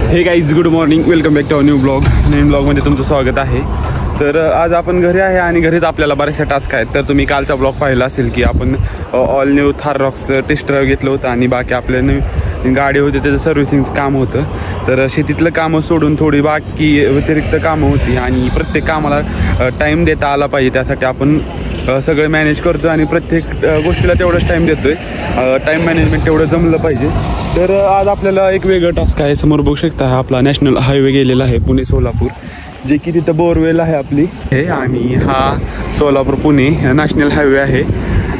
हे guys good morning, welcome back to new blog. नवीन ब्लॉगमध्ये तुमचं स्वागत आहे. तर आज आपण घरी आहे आणि घरीच आपल्याला बऱ्याचशा टास्क आहेत. तर तुम्ही कालचा ब्लॉग पाहिला असेल की आपण ऑल न्यू थार रॉक्सचं टेस्ट ड्राईव्ह घेतलं होतं आणि बाकी आपल्या नवीन गाडी होती त्याचं सर्व्हिसिंगचं काम होतं. तर शेतीतलं कामं सोडून थोडी बाकी व्यतिरिक्त कामं होती आणि प्रत्येक कामाला टाईम देता आला पाहिजे. त्यासाठी आपण सगळं मॅनेज करतो आणि प्रत्येक गोष्टीला तेवढंच टाईम देतोय. टाईम मॅनेजमेंट तेवढं जमलं पाहिजे. तर आज आपल्याला एक वेगळं टास्क आहे. समोर बघू शकता हा आपला नॅशनल हायवे गेलेला आहे पुणे सोलापूर, जे की तिथं बोरवेल आहे आपली हे. आणि हा सोलापूर पुणे नॅशनल हायवे आहे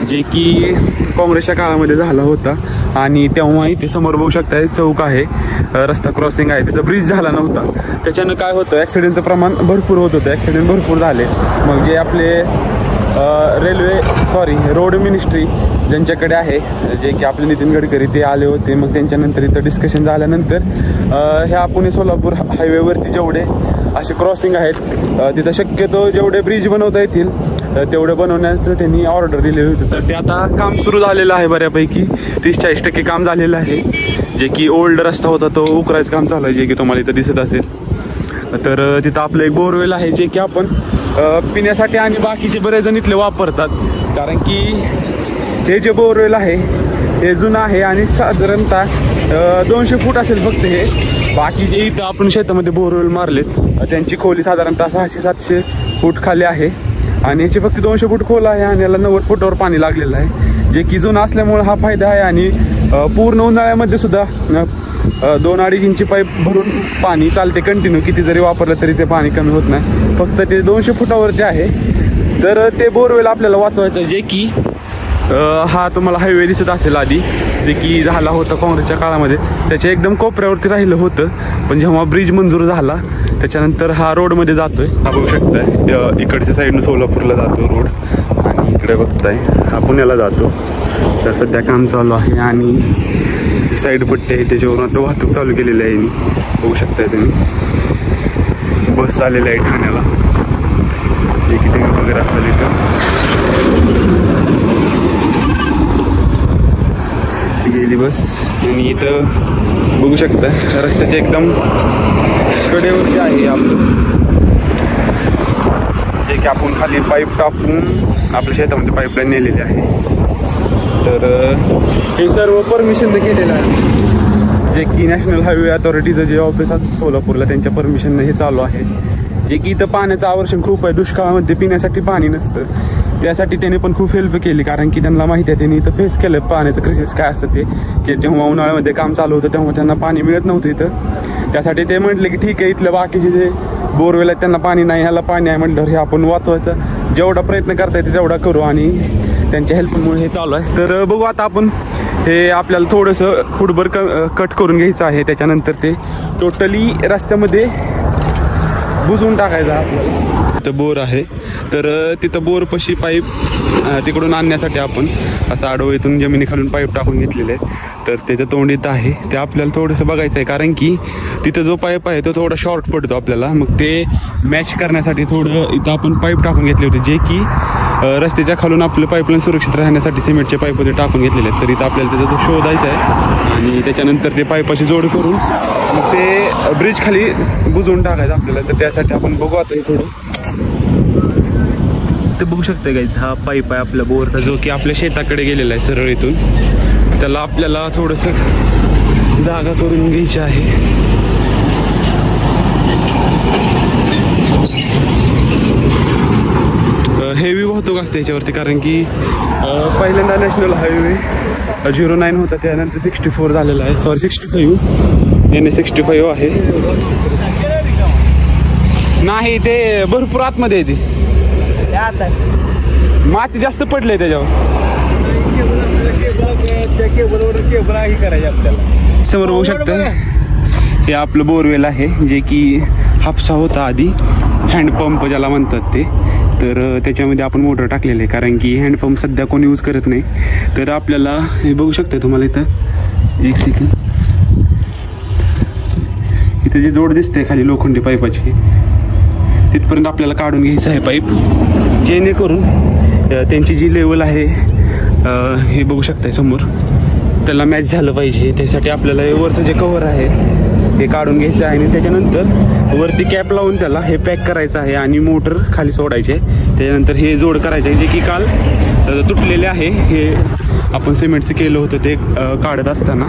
जे की काँग्रेसच्या काळामध्ये झाला होता. आणि तेव्हा इथे समोर बघू शकता चौक आहे, रस्ता क्रॉसिंग आहे, तिथं ब्रिज झाला नव्हता. त्याच्यानं काय होतं, ॲक्सिडेंटचं प्रमाण भरपूर होत होतं. ॲक्सिडेंट भरपूर झाले. मग जे आपले रोड मिनिस्ट्री ज्यांच्याकडे आहे, जे की आपले नितीन गडकरी, ते आले होते. मग त्यांच्यानंतर इथं डिस्कशन झाल्यानंतर ह्या पुणे सोलापूर हायवेवरती जेवढे असे क्रॉसिंग आहेत तिथं शक्यतो जेवढे ब्रिज बनवता येतील तेवढे बनवण्याचं त्यांनी ऑर्डर दिलेली होती. तर ते आता काम सुरू झालेलं आहे बऱ्यापैकी. 30-40% काम झालेलं आहे. जे की ओल्ड रस्ता होता तो उकरायचं काम चालू आहे, जे की तुम्हाला इथं दिसत असेल. तर तिथं आपलं एक बोरवेल आहे जे की आपण पिण्यासाठी आणि बाकीचे बरेच जण इथले वापरतात. कारण की हे जे बोरवेल आहे हे जुनं आहे आणि साधारणतः 200 फूट असेल फक्त हे. बाकी जे इथं आपण शेतामध्ये बोरवेल मारलेत त्यांची खोली साधारणतः 600-700 फूट खाली आहे आणि याची फक्त 200 फूट खोल आहे आणि याला 90 फुटावर पाणी लागलेलं आहे, जे की जुनं असल्यामुळे हा फायदा आहे. आणि पूर्ण उन्हाळ्यामध्ये सुद्धा 2-2.5 इंची पाईप भरून पाणी चालते कंटिन्यू. किती जरी वापरलं तरी ते पाणी कमी होत नाही. फक्त ते 200 फुटावरती आहे. तर ते बोरवेल आपल्याला वाचवायचं, जे की हा तुम्हाला हायवे दिसत असेल आधी, जे की झाला होता काँग्रेसच्या काळामध्ये. त्याच्या एकदम कोपऱ्यावरती राहिलं होतं, पण जेव्हा ब्रिज मंजूर झाला त्याच्यानंतर हा रोडमध्ये जातोय. हा बघू शकताय इकडच्या साईडनं सोलापूरला जातो रोड आणि इकडे बघताय हा पुण्याला जातो. तर सध्या काम चालू आहे आणि ही साईड पट्टी आहे त्याच्यावरून आता वाहतूक चालू केलेली आहे. बघू शकताय तुम्ही बस आलेली आहे ठाण्याला, जे की तुम्ही वगैरे असाल इथं गेली बस. आणि इथं बघू शकता रस्त्याच्या एकदम कडेवरती आहे आपलं, जे की आपण खाली पाईप टाकून आपल्या शेतामध्ये पाईपलाईन नेलेली आहे. तर हे सर्व परमिशन केलेलं आहे, जे की नॅशनल हायवे अथॉरिटीचं जे ऑफिस असतं सोलापूरला त्यांच्या परमिशननं हे चालू आहे. जे की इथं पाण्याचं आवर्षण खूप आहे. दुष्काळामध्ये पिण्यासाठी पाणी नसतं, त्यासाठी त्याने पण खूप हेल्प केली. कारण की त्यांना माहिती आहे, त्यांनी इथं फेस केलं पाण्याचं क्रायसिस काय असतं ते, की जेव्हा उन्हाळ्यामध्ये काम चालू होतं तेव्हा त्यांना पाणी मिळत नव्हतं इथं. त्यासाठी ते म्हटले की ठीक आहे, इथलं बाकीचे जे बोरवेल आहेत त्यांना पाणी नाही, ह्याला पाणी आहे म्हटल्यावर हे आपण वाचवायचं जेवढा प्रयत्न करता येते तेवढा करू. आणि त्यांच्या हेल्पमुळे हे चालू आहे. तर बघू आता आपण हे आपल्याला थोडंसं फुटभर कट करून घ्यायचं आहे. त्याच्यानंतर ते टोटली रस्त्यामध्ये बुजवून टाकायचं आपल्याला. तिथं बोर आहे, तर तिथं बोरपाशी पाईप तिकडून आणण्यासाठी आपण असं आडवं इथून जमिनीखालून पाईप टाकून घेतलेले आहे. तर त्याचं तोंड इथं आहे, ते आपल्याला थोडंसं बघायचं आहे. कारण की तिथं जो पाईप आहे तो थोडा शॉर्ट पडतो आपल्याला. मग ते मॅच करण्यासाठी थोडं इथं आपण पाईप टाकून घेतले होते, जे की रस्त्याच्या खालून आपलं पाईपलाईन सुरक्षित राहण्यासाठी सिमेंटचे पाईप ते टाकून घेतलेले आहेत. तर इथं आपल्याला त्याचा तो शोधायचा आहे आणि त्याच्यानंतर ते पाईपाशी जोड करून मग ते ब्रिज खाली बुजवून टाकायचं आपल्याला. तर त्यासाठी आपण बघू आता हे थोडं ते बघू शकता गाईज. हा पाईप आहे आपल्या बोरचा, जो की आपल्या शेताकडे गेलेला आहे सरळ इथून. त्याला आपल्याला थोडंसं जागा करून घ्यायची आहे. हेवी वाहतूक असते याच्यावरती, कारण की पहिल्यांदा नॅशनल हायवे 09 होता, त्यानंतर 64 झालेला आहे. 65 NH65 आहे. नाही ते भरपूर आतमध्ये आहे, ते माती जास्त पडले त्याच्यावर. समोर बघू शकता हे आपलं बोरवेल आहे, जे की हापसा होता आधी, हँडपंप ज्याला म्हणतात ते. तर त्याच्यामध्ये आपण मोटर टाकलेलं आहे, कारण की हँडपंप सध्या कोणी यूज करत नाही. तर आपल्याला हे बघू शकता तुम्हाला इथं एक सेकंड, इथं जे जोड दिसते खाली लोखंडी पाईपाची तिथपर्यंत आपल्याला काढून घ्यायचं आहे पाईप, जेणेकरून त्यांची जी लेवल आहे हे बघू शकताय समोर त्याला मॅच झालं पाहिजे. त्यासाठी आपल्याला वरचं जे कव्हर आहे हे काढून घ्यायचं आहे आणि त्याच्यानंतर वरती कॅप लावून त्याला हे पॅक करायचं आहे आणि मोटर खाली सोडायचे. त्याच्यानंतर हे जोड करायचे जे की काल तुटलेले आहे. हे आपण सिमेंटचं केलं होतं ते काढत असताना.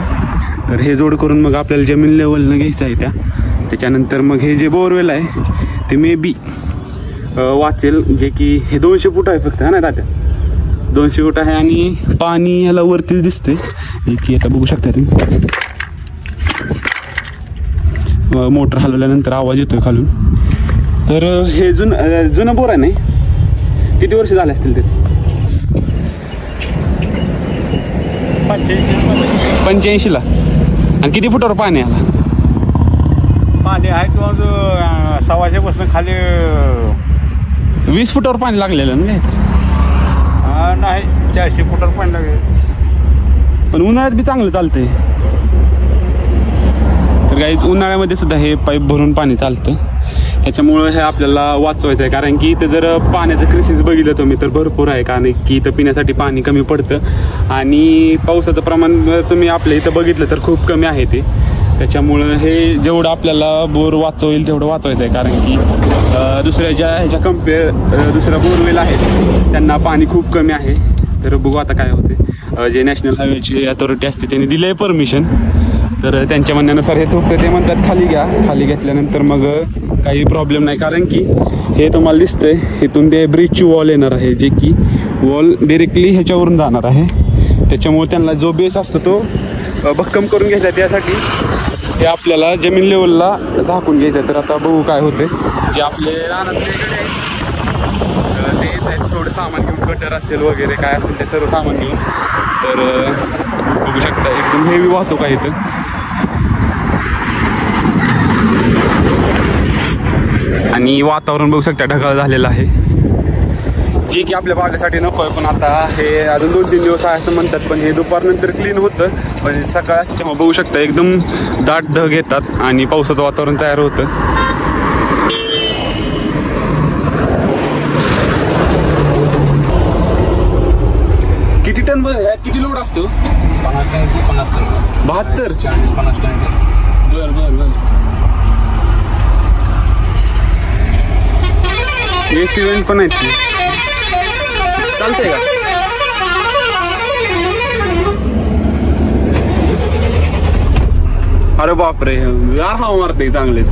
तर हे जोड करून मग आपल्याला जमीन लेवलनं घ्यायचं आहे त्याच्यानंतर मग हे जे बोरवेल आहे ते मे बी वाचेल, जे की हे 200 फूट आहे फक्त, हा ना तात्या, 200 फूट आहे आणि पाणी ह्याला वरतीच दिसते, जे की आता बघू शकता तुम्ही. मोटर हलवल्यानंतर आवाज येतोय खालून. तर हे जुनं बोर आहे. नाही किती वर्ष झाले असतील ते? 85ला. आणि किती फुटावर पाणी आला? पाणी आहे तो 125 पासून खाली 20 फुटावर पाणी लागलेलं ना? नाही 400 फुटावर पाणी लागेल. पण उन्हाळ्यात बी चांगलं चालतंय. तर काहीच उन्हाळ्यामध्ये सुद्धा हे पाईप भरून पाणी चालतं. त्याच्यामुळं हे आपल्याला वाचवायचं आहे, कारण की इथं जर पाण्याचं क्रिसिस बघितलं तुम्ही तर भरपूर आहे, कारण की इथं पिण्यासाठी पाणी कमी पडतं आणि पावसाचं प्रमाण तुम्ही आपल्या इथं बघितलं तर खूप कमी आहे ते. त्याच्यामुळं हे जेवढं आपल्याला बोर वाचवेल तेवढं वाचवायचं आहे, कारण की दुसऱ्या ह्याच्या दुसऱ्या बोरवेल आहेत त्यांना पाणी खूप कमी आहे. तर बघू आता काय होते. जे नॅशनल हायवेची अथॉरिटी असते त्यांनी दिलं आहे परमिशन, तर त्यांच्या म्हणण्यानुसार हे थोडं ते म्हणतात खाली घ्या. खाली घेतल्यानंतर मग काही प्रॉब्लेम नाही, कारण की हे तुम्हाला दिसतंय इथून ते ब्रिजची वॉल येणार आहे, जे की वॉल डायरेक्टली ह्याच्यावरून जाणार आहे. त्याच्यामुळे त्यांना जो बेस असतो तो भक्कम करून घ्यायचा. त्यासाठी हे आपल्याला जमीन लेवलला झाकून घ्यायचं. तर आता बघू काय होते. जे आपले रानातले ते येत आहेत थोडं सामान घेऊन, कटर असेल वगैरे काय असेल ते सर्व सामान घेऊन. तर बघू शकता एकदम हेवी वाहतूक आहे इथं. आणि वातावरण बघू शकता ढगाळ झालेलं आहे, जे की आपल्या बागेसाठी नको आहे. पण आता हे अजून 2-3 दिवस आहे असं म्हणतात, पण हे दुपारनंतर क्लीन होतं. पण सकाळ असल्यामुळे बघू शकता एकदम दाट ढग येतात आणि पावसाचं वातावरण तयार होतं. किती टन किती लोड असतो? 72 40-50 टन. बरं. AC वेंट पण आहेत की चालतंय का? अरे बापरे, गार हवा मारते चांगलेच.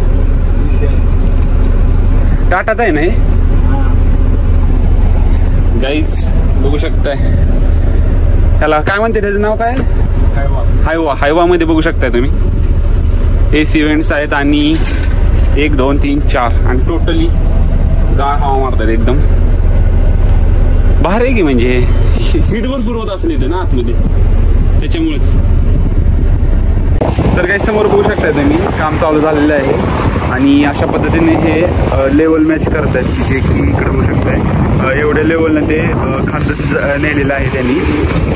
टाटाच आहे ना हे गाईज, बघू शकताय. त्याला काय म्हणते, त्याचं नाव काय? हायवा मध्ये बघू शकताय तुम्ही. AC वेंट्स आहेत आणि 1 2 3 4 आणि टोटली गार हवा मारतात एकदम. बाहेर आहे की म्हणजे हीट भरपूर होत असेल इथं ना आतमध्ये, त्याच्यामुळेच. तर काही समोर बघू शकताय तुम्ही काम चालू झालेलं आहे आणि अशा पद्धतीने हे लेवल मॅच करत आहेत, जे की इकडे बघू शकताय एवढ्या लेवलनं ते खातं नेलेलं आहे त्यांनी,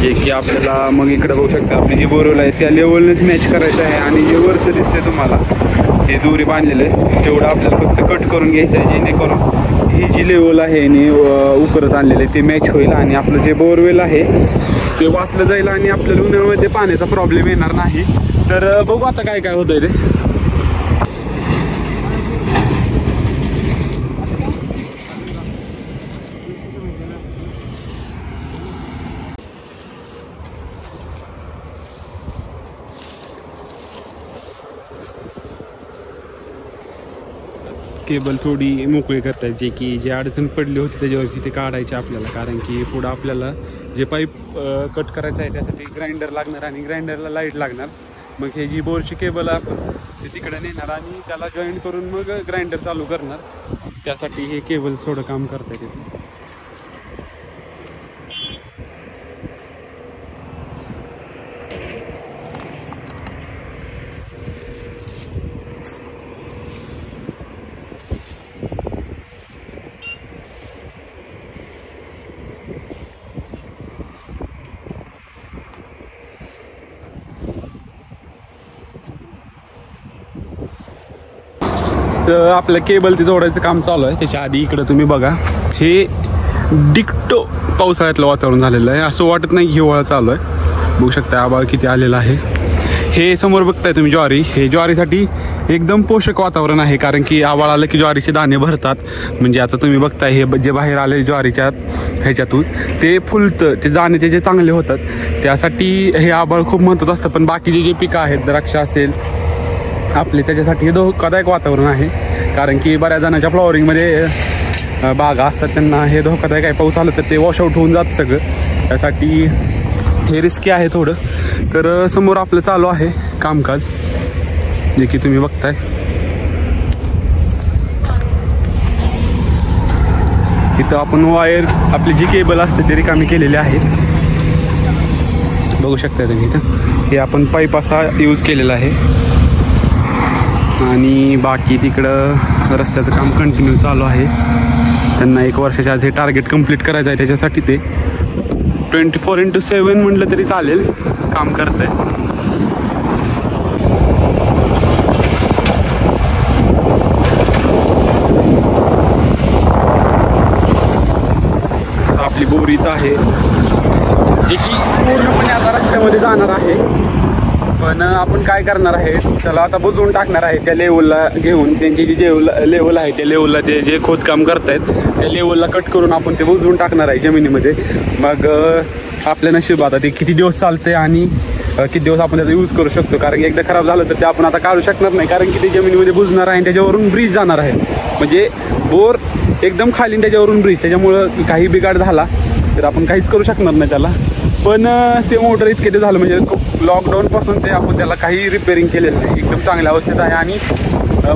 जे की आपल्याला मग इकडे बघू शकता आपली जी बोरवेल आहे त्या लेवलनेच मॅच करायचं आहे. आणि जे वरचं दिसते तुम्हाला हे दोरी बांधलेलं आहे तेवढं आपल्याला फक्त कट करून घ्यायचं आहे, जेणेकरून ही जी लेवल आहे आणि उकरत आणलेलं आहे ते मॅच होईल आणि आपलं जे बोरवेल आहे ते वाचलं जाईल आणि आपल्याला उन्हाळ्यामध्ये पाण्याचा प्रॉब्लेम येणार नाही. तर बघू आता काय काय होतंय ते. केबल थोडी मोकळी करतात, जे की जे अडचण पडली होती त्याच्यावरती ते काढायचे आपल्याला, कारण की पुढं आपल्याला जे पाईप कट करायचं आहे त्यासाठी ग्राइंडर लागणार आणि ग्राइंडरला लाईट लागणार. मग हे जी बोरची केबल आपण ते तिकडे नेणार आणि त्याला जॉईन करून मग ग्राइंडर चालू करणार. त्यासाठी हे केबल थोडं काम करता येते. आपलं केबल ते जोडायचं काम चालू आहे. त्याच्या आधी इकडं तुम्ही बघा, हे डिक्टो पावसाळ्यातलं वातावरण झालेलं आहे. असं वाटत नाही हिवाळा चालू आहे. बघू शकता आभाळ किती आलेलं आहे. हे समोर बघताय तुम्ही ज्वारी, हे ज्वारीसाठी एकदम पोषक वातावरण आहे, कारण की आभाळ आलं की ज्वारीचे दाणे भरतात. म्हणजे आता तुम्ही बघताय हे जे बाहेर आले ज्वारीच्या ह्याच्यातून ते फुलतं, ते दाण्याचे जे चांगले होतात, त्यासाठी हे आभाळ खूप महत्त्वाचं असतं. पण बाकीचे जे पिकं आहेत, द्राक्ष असेल आपले, त्याच्यासाठी हे धोकादायक वातावरण आहे. कारण की बऱ्याच जणांच्या फ्लॉवरिंगमध्ये बागा असतात, त्यांना हे धोकादायक आहे. पाऊस आला तर ते वॉशआउट होऊन जातं सगळं, त्यासाठी हे रिस्की आहे थोडं. तर समोर आपलं चालू आहे कामकाज, जे की तुम्ही बघताय. इथं आपण वायर आपली जी केबल असते ते रिकामी केलेली आहे, बघू शकता तुम्ही. इथं हे आपण पाईप असा यूज केलेला आहे. आणि बाकी तिकडं रस्त्याचं काम कंटिन्यू चालू आहे. त्यांना 1 वर्षाच्या आधी हे टार्गेट कंप्लीट करायचं आहे, त्याच्यासाठी ते 24/7 म्हटलं तरी चालेल काम करत आहे. आपली बोर इथं आहे, जे की पूर्णपणे आता रस्त्यामध्ये जाणार आहे. पण आपण काय करणार आहे, त्याला आता बुजवून टाकणार आहे. त्या लेवलला घेऊन त्यांची जी लेवल आहे त्या लेवलला ते जे खोदकाम करतायत त्या लेवलला कट करून आपण ते बुजवून टाकणार आहे जमिनीमध्ये. मग आपल्या नशीब आता ते किती दिवस चालते आणि किती दिवस आपण त्याचा यूज करू शकतो. कारण की एकदा खराब झालं तर ते आपण आता काढू शकणार नाही, कारण की ते जमिनीमध्ये बुजणार आहे आणि त्याच्यावरून ब्रिज जाणार आहे. म्हणजे बोर एकदम खाली त्याच्यावरून ब्रिज, त्याच्यामुळं काही बिघाड झाला तर आपण काहीच करू शकणार नाही त्याला. पण ते मोटर इतके ते झालं, म्हणजे खूप लॉकडाऊनपासून ते आपण त्याला काही रिपेअरिंग केलेलं नाही, एकदम चांगल्या अवस्थेत आहे. आणि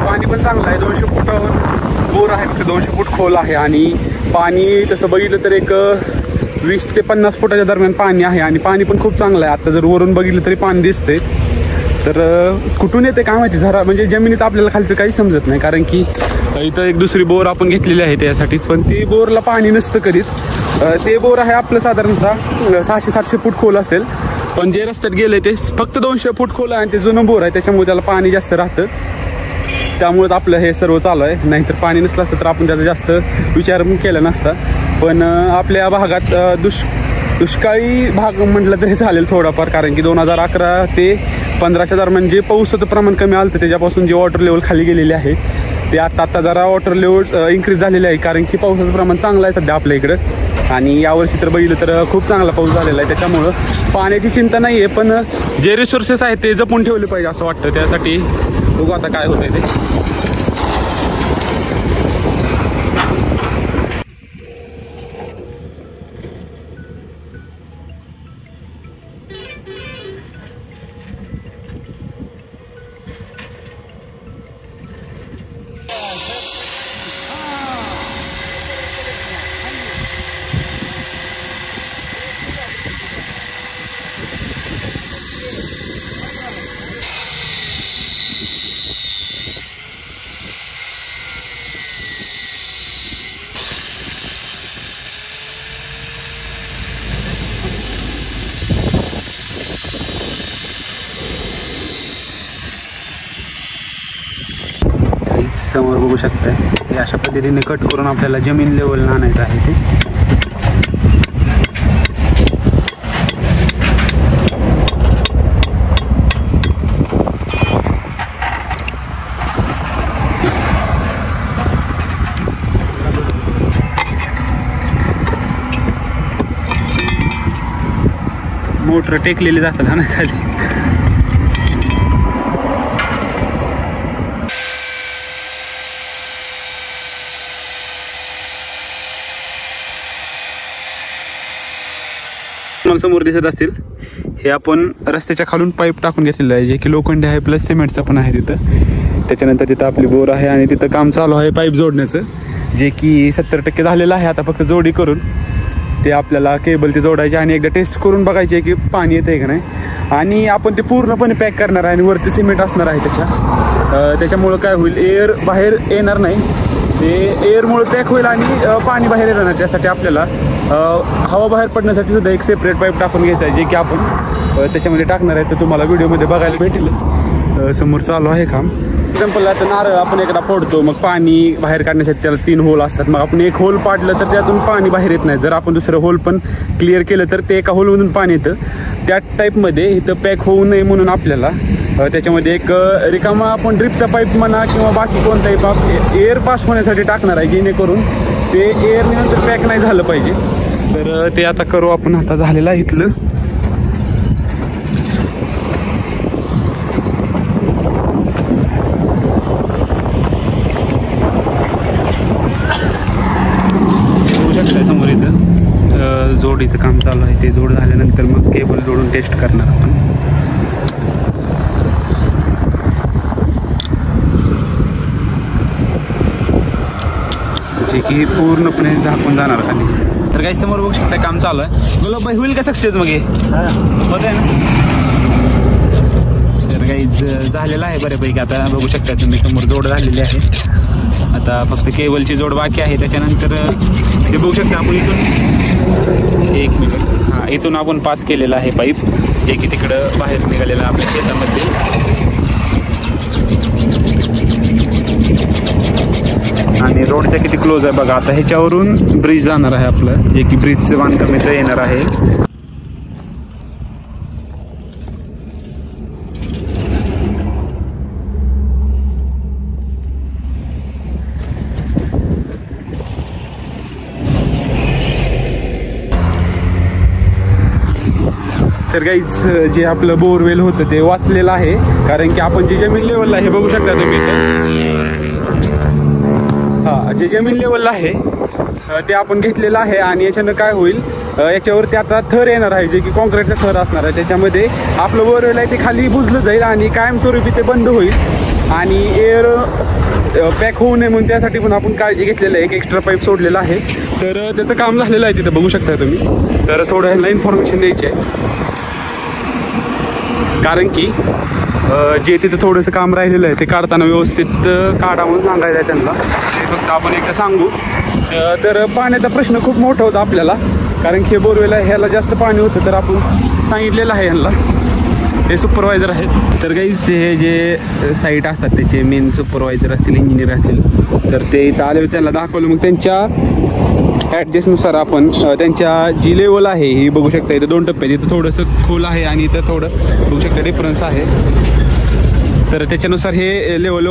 पाणी पण चांगलं आहे. 200 फुटावर बोर आहे, फक्त 200 फूट खोल आहे. आणि पाणी तसं बघितलं तर एक 20 ते 50 फुटाच्या दरम्यान पाणी आहे. आणि पाणी पण खूप चांगलं आहे. आता जर वरून बघितलं तरी पाणी दिसते. तर कुठून येते काय माहिती, जरा म्हणजे जमिनीचं आपल्याला खालचं काही समजत नाही. कारण की इथं एक दुसरी बोर आपण घेतलेली आहे त्यासाठीच, पण ती बोरला पाणी नसतं कधीच. ते बोर आहे आपलं साधारणतः 600-700 फूट खोल असेल, पण जे रस्त्यात गेले ते फक्त 200 फूट खोल आहे. आणि ते जुनं बोर आहे, त्याच्यामुळे त्याला पाणी जास्त राहतं. त्यामुळेच आपलं हे सर्व चालू आहे. नाहीतर पाणी नसलं असतं तर आपण त्याचा जास्त विचार केला नसता. पण आपल्या भागात दुष्काळी भाग म्हटलं तरी चालेल थोडाफार, कारण की 2011 ते 15च्या दरम्यान जे पावसाचं प्रमाण कमी आलं त्याच्यापासून जे वॉटर लेवल खाली गेलेले आहे ते आता जरा वॉटर लेवल इन्क्रीज झालेले आहे. कारण की पावसाचं प्रमाण चांगलं आहे सध्या आपल्या इकडं. आणि यावर्षी तर बघितलं तर खूप चांगला पाऊस झालेला आहे, त्याच्यामुळं पाण्याची चिंता नाही आहे. पण जे रिसोर्सेस आहेत ते जपून ठेवले पाहिजे असं वाटतं. त्यासाठी बघू आता काय होतंय ते. समोर बघू शकताय हे अशा पद्धतीने कट करून आपल्याला जमीन लेवल आणायचं आहे ते. मोटर टेकलेली जातात ना खाली. समोर दिसत असतील हे आपण रस्त्याच्या खालून पाईप टाकून घेतलेलं आहे, जे की लोखंडी आहे प्लस सिमेंटचा पण आहे तिथं. त्याच्यानंतर तिथं आपली बोर आहे आणि तिथं काम चालू आहे पाईप जोडण्याचं, जे की 70% झालेलं आहे. आता फक्त जोडी करून ते आपल्याला केबल ते जोडायचे आणि एकदा टेस्ट करून बघायचे की पाणी येतं आहे का नाही. आणि आपण ते पूर्णपणे पॅक करणार आहे आणि वरती सिमेंट असणार आहे त्याच्यामुळं काय होईल, एअर बाहेर येणार नाही, ते एअरमुळे पॅक होईल आणि पाणी बाहेर येणार नाही. त्यासाठी आपल्याला हवा बाहेर पडण्यासाठी सुद्धा एक सेपरेट पाईप टाकून घ्यायचा आहे, जे की आपण त्याच्यामध्ये टाकणार आहे. तर तुम्हाला व्हिडिओमध्ये बघायला भेटेलच. समोर चालू आहे काम. एक्झाम्पल आता नारळ आपण एकदा फोडतो, मग पाणी बाहेर काढण्यासाठी त्याला 3 होल असतात. मग आपण एक होल पाडलं तर त्यातून पाणी बाहेर येत नाही. जर आपण दुसरं होल पण क्लिअर केलं तर ते एका होलमधून पाणी येतं. त्या टाईपमध्ये इथं पॅक होऊ नये म्हणून आपल्याला त्याच्यामध्ये एक रिकामा आपण ड्रिपचा पाईप म्हणा किंवा बाकी कोणताही पाईप एअर पास होण्यासाठी टाकणार आहे, जेणेकरून ते एअरने नंतर पॅक नाही झालं पाहिजे. तर ते आता करू आपण. आता झालेलं आहे इथलं. समोर इथं जोडीचं काम चालू आहे. ते जोड झाल्यानंतर मग केबल जोडून टेस्ट करणार आपण. जे की पूर्णपणे झाकून जाणार खाली. तर काही समोर बघू शकता काम चालू आहे. गुलाबबाई होईल का सक्सेस मग हे होत आहे ना? तर काही झालेलं आहे बऱ्यापैकी. आता बघू शकता तुम्ही समोर जोड झालेली आहे. आता फक्त केबलची जोड बाकी आहे. त्याच्यानंतर ते बघू शकता आपण इथून 1 मिनिट हां इथून आपण पास केलेला आहे पाईप, जे की तिकडं बाहेर निघालेलं आपल्या शेतामध्ये. आणि रोडच्या किती क्लोज आहे बघा. आता ह्याच्यावरून ब्रिज जाणार आहे आपलं, जे की ब्रिजचं बांधकाम इथं येणार आहे. तर गाईज जे आपलं बोरवेल होतं ते वाचलेलं आहे, कारण की आपण जे जमीन लेवलला आहे हे बघू शकता तुम्ही हां जे जमीन लेवलला आहे ते आपण घेतलेलं आहे. आणि याच्यानं काय होईल, याच्यावरती आता थर येणार आहे, जे की कॉन्क्रीटचा थर असणार आहे. त्याच्यामध्ये आपलं बोरवेल आहे ते खाली बुजलं जाईल आणि कायमस्वरूपी ते बंद होईल. आणि एअर पॅक होऊ नये म्हणून त्यासाठी पण आपण काळजी घेतलेलं आहे. एक एक्स्ट्रा पाईप सोडलेला आहे. तर त्याचं काम झालेलं आहे तिथं बघू शकता तुम्ही. तर थोडं ह्यांना इन्फॉर्मेशन द्यायची आहे, कारण की जे तिथं थोडंसं काम राहिलेलं आहे ते काढताना व्यवस्थित काढा म्हणून सांगायचं आहे त्यांना. ते फक्त आपण एकदा सांगू. तर पाण्याचा प्रश्न खूप मोठा होता आपल्याला, कारण की बोरवेला ह्याला जास्त पाणी होतं. तर आपण सांगितलेलं आहे यांना, हे सुपरवायझर आहेत. तर काही जे साईट असतात त्याचे मेन सुपरवायझर असतील, इंजिनियर असतील, तर ते इथं आले त्यांना दाखवलं. मग त्यांच्या ॲडजस्टनुसार आपण त्यांच्या जी लेवल आहे ही बघू शकता. इथं 2 टप्पे, इथं थोडंसं खोल आहे आणि इथं थोडं बघू शकता डिफरन्स आहे. तर त्याच्यानुसार हे लेवल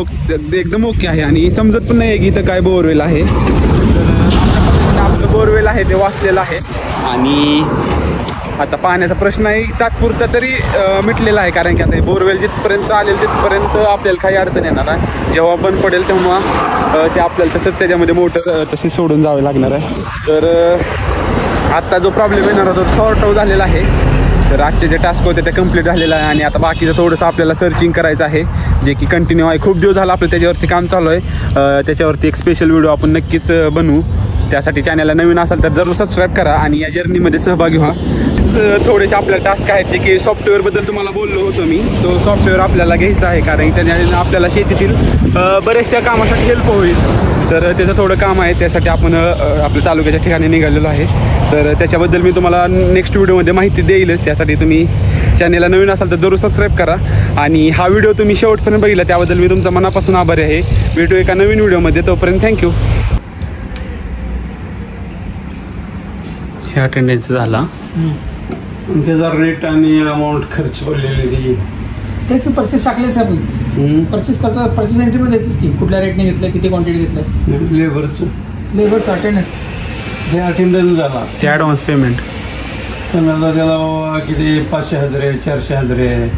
एकदम ओके आहे. आणि समजत पण नाही की इथं काय बोरवेल आहे. तर आपलं बोरवेल आहे ते वाचलेलं आहे. आणि आता पाण्याचा प्रश्नही तात्पुरता तरी मिटलेला आहे, कारण की आता बोरवेल जिथपर्यंत चालेल तिथपर्यंत आपल्याला काही अडचण येणार आहे. जेव्हा बंद पडेल तेव्हा ते आपल्याला तसंच त्याच्यामध्ये मोटर तशी सोडून जावे लागणार आहे. तर आत्ता जो प्रॉब्लेम येणार होता तो सॉर्ट आउट झालेला आहे. तर आजचे जे टास्क होते ते कंप्लीट झालेलं आहे. आणि आता बाकीचं थोडंसं आपल्याला सर्चिंग करायचं आहे, जे की कंटिन्यू आहे. खूप दिवस झाला आपलं त्याच्यावरती काम चालू आहे. त्याच्यावरती एक स्पेशल व्हिडिओ आपण नक्कीच बनवू. त्यासाठी चॅनलला नवीन असाल तर जरूर सबस्क्राईब करा आणि या जर्नीमध्ये सहभागी व्हा. थोडेसे आपल्याला टास्क आहेत, जे की सॉफ्टवेअरबद्दल तुम्हाला बोललो होतो मी. तो सॉफ्टवेअर आपल्याला घ्यायचा आहे, कारण त्याने आपल्याला शेतीतील बऱ्याचशा कामासाठी हेल्प होईल. तर त्याचं थोडं काम आहे, त्यासाठी आपण आपल्या तालुक्याच्या ठिकाणी निघालेलो आहे. तर त्याच्याबद्दल मी तुम्हाला नेक्स्ट व्हिडिओमध्ये माहिती देईलच. त्यासाठी तुम्ही चॅनलला नवीन असाल तर जरूर सबस्क्राईब करा. आणि हा व्हिडिओ तुम्ही शेवटपर्यंत बघितला त्याबद्दल मी तुमचा मनापासून आभारी आहे. भेटू एका नवीन व्हिडिओमध्ये. तोपर्यंत थँक्यू. हे अटेंडन्स झाला, त्याचा रेट आणि अमाऊंट खर्च पडलेली त्याचे परचेस टाकलेच आपण. परचेस करतो, परचेस एंट्रीमध्ये द्यायचंच की कुठल्या रेटने घेतलं, किती क्वांटिटी घेतलं. लेबरचं अटेंडन्स हे अटेंडन्स झाला, ते ॲडव्हान्स पेमेंट त्याला किती 500,000 आहे, 400,000 आहे.